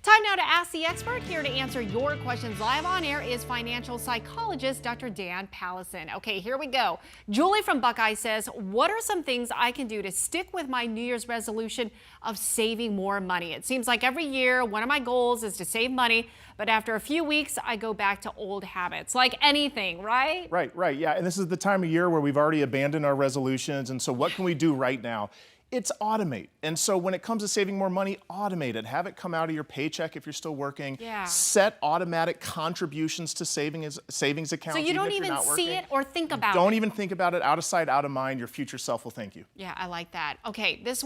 Time now to ask the expert. Here to answer your questions live on air is financial psychologist Dr. Dan Pallesen. Okay, here we go. Julie from Buckeye says, what are some things I can do to stick with my New Year's resolution of saving more money? It seems like every year one of my goals is to save money, but after a few weeks I go back to old habits, like anything, right? Right, yeah. And this is the time of year where we've already abandoned our resolutions. And so what can we do right now? It's automate. And so when it comes to saving more money, automate it. Have it come out of your paycheck if you're still working. Yeah. Set automatic contributions to savings accounts. So you don't even see it or think about it. Don't even think about it. Out of sight, out of mind. Your future self will thank you. Yeah, I like that. Okay, this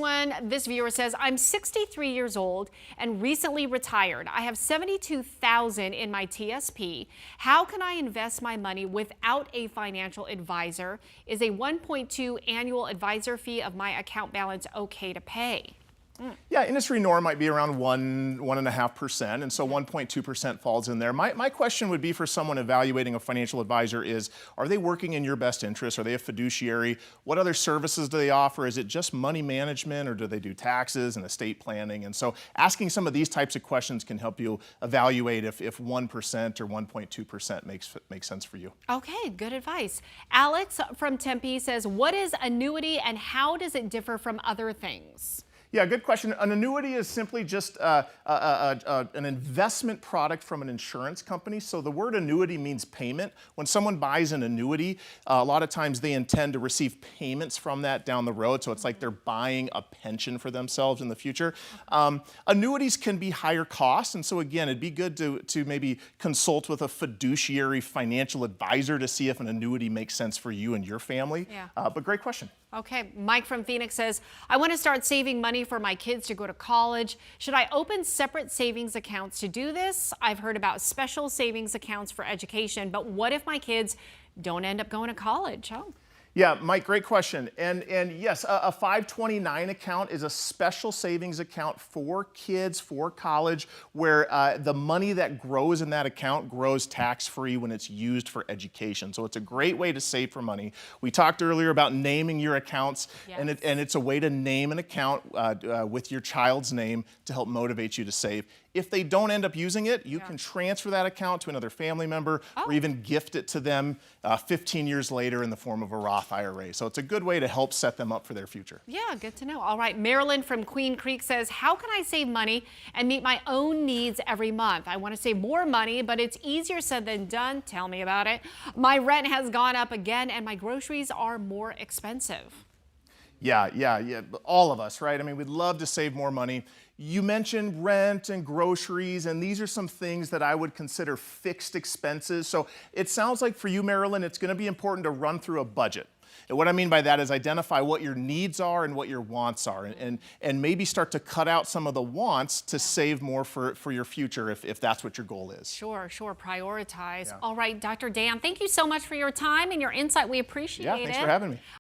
viewer says, I'm 63 years old and recently retired. I have $72,000 in my TSP. How can I invest my money without a financial advisor? Is a 1.2 annual advisor fee of my account balance okay to pay? Yeah, industry norm might be around 1.5%, and so 1.2% falls in there. My question would be for someone evaluating a financial advisor is, are they working in your best interest? Are they a fiduciary? What other services do they offer? Is it just money management, or do they do taxes and estate planning? And so asking some of these types of questions can help you evaluate if 1% or 1.2% makes sense for you. Okay, good advice. Alex from Tempe says, what is annuity and how does it differ from other things? Yeah, good question. An annuity is simply just an investment product from an insurance company. So the word annuity means payment. When someone buys an annuity, a lot of times they intend to receive payments from that down the road. So it's like they're buying a pension for themselves in the future. Annuities can be higher cost. And so again, it'd be good to maybe consult with a fiduciary financial advisor to see if an annuity makes sense for you and your family. Yeah. But great question. Okay, Mike from Phoenix says, I want to start saving money for my kids to go to college. Should I open separate savings accounts to do this? I've heard about special savings accounts for education, but what if my kids don't end up going to college? Oh. Yeah, Mike, great question. And yes, a 529 account is a special savings account for kids, for college, where the money that grows in that account grows tax-free when it's used for education. So it's a great way to save for money. We talked earlier about naming your accounts, yes. and it's a way to name an account with your child's name to help motivate you to save. If they don't end up using it, you can transfer that account to another family member or even gift it to them 15 years later in the form of a Roth IRA. So it's a good way to help set them up for their future. Yeah, good to know. All right, Marilyn from Queen Creek says, how can I save money and meet my own needs every month? I want to save more money, but it's easier said than done. Tell me about it. My rent has gone up again and my groceries are more expensive. Yeah. All of us, right? I mean, we'd love to save more money. You mentioned rent and groceries, and these are some things that I would consider fixed expenses. So it sounds like for you, Marilyn, it's going to be important to run through a budget. And what I mean by that is identify what your needs are and what your wants are, and maybe start to cut out some of the wants to save more for your future if that's what your goal is. Sure. Prioritize. Yeah. All right, Dr. Dan, thank you so much for your time and your insight. We appreciate it. Yeah, thanks for having me.